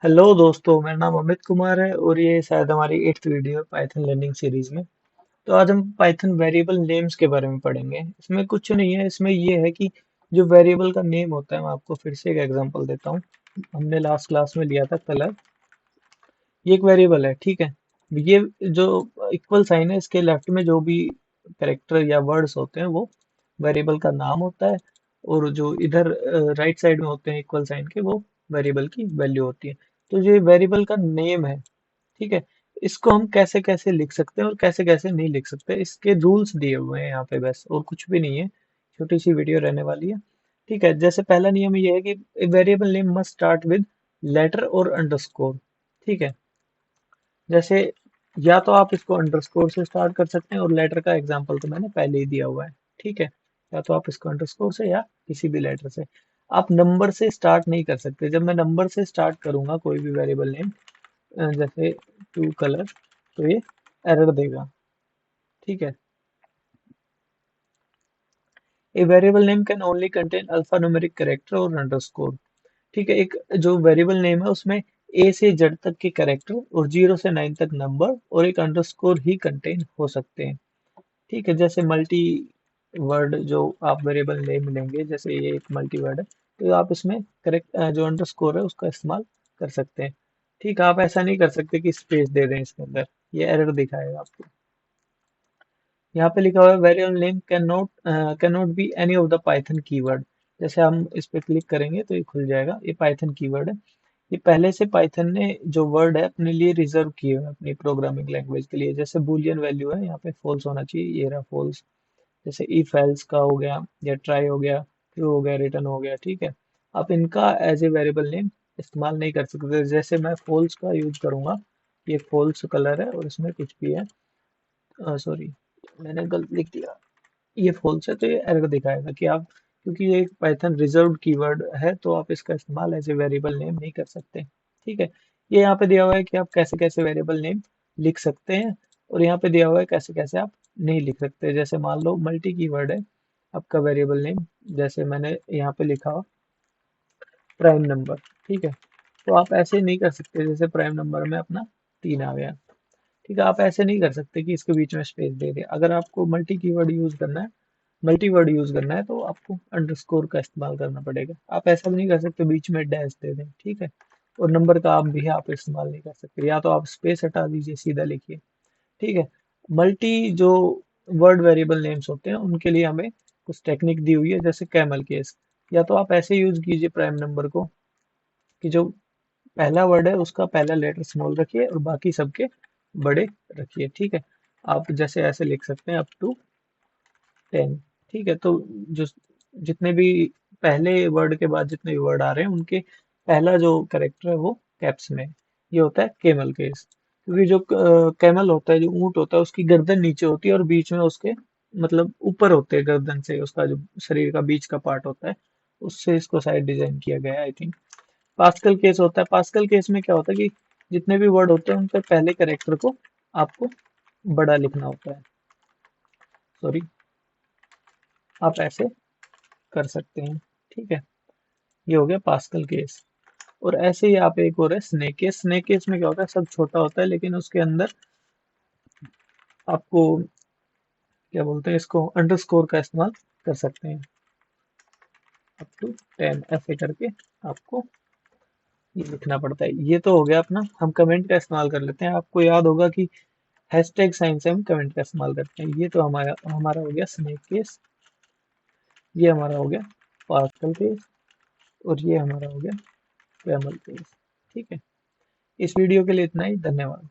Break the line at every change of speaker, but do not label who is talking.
Hello दोस्तों, मेरा नाम अमित कुमार है और ये शायद हमारी 8th वीडियो है पाइथन लर्निंग सीरीज में। तो आज हम पाइथन वेरिएबल नेम्स के बारे में पढ़ेंगे। इसमें कुछ नहीं है, इसमें ये है कि जो वेरिएबल का नेम होता है, मैं आपको फिर से एक एग्जांपल देता हूँ। हमने लास्ट क्लास में लिया था कलर। ये एक वेरिएबल है, ठीक है। ये जो इक्वल साइन है, इसके लेफ्ट में जो भी कैरेक्टर या वर्ड्स होते हैं वो वेरिएबल का नाम होता है, और जो इधर राइट साइड में होते हैं इक्वल साइन के, वो वेरिएबल की वैल्यू होती है। तो ये वेरिएबल का नेम है, ठीक है। इसको हम कैसे कैसे लिख सकते हैं और कैसे कैसे नहीं लिख सकते, इसके रूल्स दिए हुए हैं यहाँ पे, बस और कुछ भी नहीं है। छोटी सी वीडियो रहने वाली है, ठीक है। जैसे पहला नियम ये है कि variable name must start with letter और अंडरस्कोर, ठीक है। जैसे या तो आप इसको अंडरस्कोर से स्टार्ट कर सकते हैं, और लेटर का एग्जांपल तो मैंने पहले ही दिया हुआ है, ठीक है। या तो आप इसको अंडरस्कोर से या किसी भी लेटर से। आप नंबर से स्टार्ट नहीं कर सकते। जब मैं नंबर से स्टार्ट करूंगा कोई भी वेरिएबल नेम, जैसे टू कलर, तो ये एरर देगा, ठीक है। A variable name can only contain alpha numeric character और अंडरस्कोर, ठीक है। एक जो वेरिएबल नेम है उसमें ए से जेड तक के कैरेक्टर और 0 से 9 तक नंबर और एक अंडरस्कोर ही कंटेन हो सकते हैं, ठीक है। जैसे मल्टी वर्ड जो आप वेरिएबल नेम लेंगे, जैसे ये एक मल्टी वर्ड है, तो आप इसमें करेक्ट जो अंडरस्कोर है उसका इस्तेमाल कर सकते हैं, ठीक है। आप ऐसा नहीं कर सकते कि स्पेस दे दें इसके अंदर, ये एरर दिखाएगा आपको। यहाँ पे लिखा हुआ है variable name can not be any of the Python keyword. जैसे हम इस पे क्लिक करेंगे तो ये खुल जाएगा, ये पाइथन कीवर्ड है। ये पहले से पाइथन ने जो वर्ड है अपने लिए रिजर्व किए हुए हैं अपनी प्रोग्रामिंग लैंग्वेज के लिए। जैसे बूलियन वैल्यू है, यहाँ पे फॉल्स होना चाहिए, ये रहा फॉल्स। जैसे इफ एल्स का हो गया, या ट्राई हो गया, ट्रू हो गया, रिटर्न हो गया, ठीक है। आप इनका एज ए वेरिएबल नेम इस्तेमाल नहीं कर सकते। जैसे मैं फॉल्स का यूज करूंगा, ये फॉल्स कलर है और इसमें कुछ भी है, सॉरी मैंने गलत लिख दिया, ये फॉल्स है, तो ये एरर दिखाएगा कि आप, क्योंकि ये एक पाइथन रिजर्व्ड कीवर्ड है, तो आप इसका इस्तेमाल एज ए वेरिएबल नेम नहीं कर सकते, ठीक है। ये यहाँ पे दिया हुआ है कि आप कैसे कैसे वेरिएबल नेम लिख सकते हैं, और यहाँ पे दिया हुआ है कैसे कैसे आप नहीं लिख सकते। जैसे मान लो मल्टी कीवर्ड है आपका वेरिएबल नेम, जैसे मैंने यहाँ पे लिखा प्राइम नंबर, ठीक है। तो आप ऐसे नहीं कर सकते, जैसे प्राइम नंबर में अपना 3 आ गया, ठीक है। आप ऐसे नहीं कर सकते कि इसके बीच में स्पेस दे दें। अगर आपको मल्टी वर्ड यूज करना है तो आपको अंडरस्कोर का इस्तेमाल करना पड़ेगा। आप ऐसा भी नहीं कर सकते बीच में डैश दे दें, ठीक है। और नंबर का आप भी आप इस्तेमाल नहीं कर सकते, या तो आप स्पेस हटा दीजिए, सीधा लिखिए, ठीक है। मल्टी जो वर्ड वेरिएबल नेम्स होते हैं उनके लिए हमें कुछ टेक्निक दी हुई है, जैसे कैमल केस। या तो आप ऐसे यूज कीजिए प्राइम नंबर को कि जो पहला वर्ड है उसका पहला लेटर स्मॉल रखिए और बाकी सबके बड़े रखिए, ठीक है। आप जैसे ऐसे लिख सकते हैं अप टू 10, ठीक है। तो जो जितने भी पहले वर्ड के बाद जितने भी वर्ड आ रहे हैं उनके पहला जो करेक्टर है वो कैप्स में है। ये होता है केमल केस, क्योंकि जो कैमल होता है, जो ऊंट होता है, उसकी गर्दन नीचे होती है और बीच में उसके मतलब ऊपर होते हैं गर्दन से, उसका जो शरीर का बीच का पार्ट होता है, उससे इसको शायद डिजाइन किया गया है, आई थिंक। पास्कल केस होता है, पास्कल केस में क्या होता है कि जितने भी वर्ड होते हैं उनके पहले कैरेक्टर को आपको बड़ा लिखना होता है, सॉरी, आप ऐसे कर सकते हैं, ठीक है। ये हो गया पास्कल केस। और ऐसे ही आप एक और है स्नेक केस। स्नेक केस में क्या होता है, सब छोटा होता है लेकिन उसके अंदर आपको क्या बोलते हैं, इसको अंडरस्कोर का इस्तेमाल कर सकते हैं, अप टू 10 ऐसे करके आपको ये लिखना पड़ता है। ये तो हो गया अपना, हम कमेंट का इस्तेमाल कर लेते हैं। आपको याद होगा कि हैशटैग साइन से हम कमेंट का इस्तेमाल करते हैं। ये तो हमारा हमारा हो गया स्नेक केस, ये हमारा हो गया पास्कल केस, और ये हमारा हो गया कैमल केस, ठीक है। इस वीडियो के लिए इतना ही, धन्यवाद।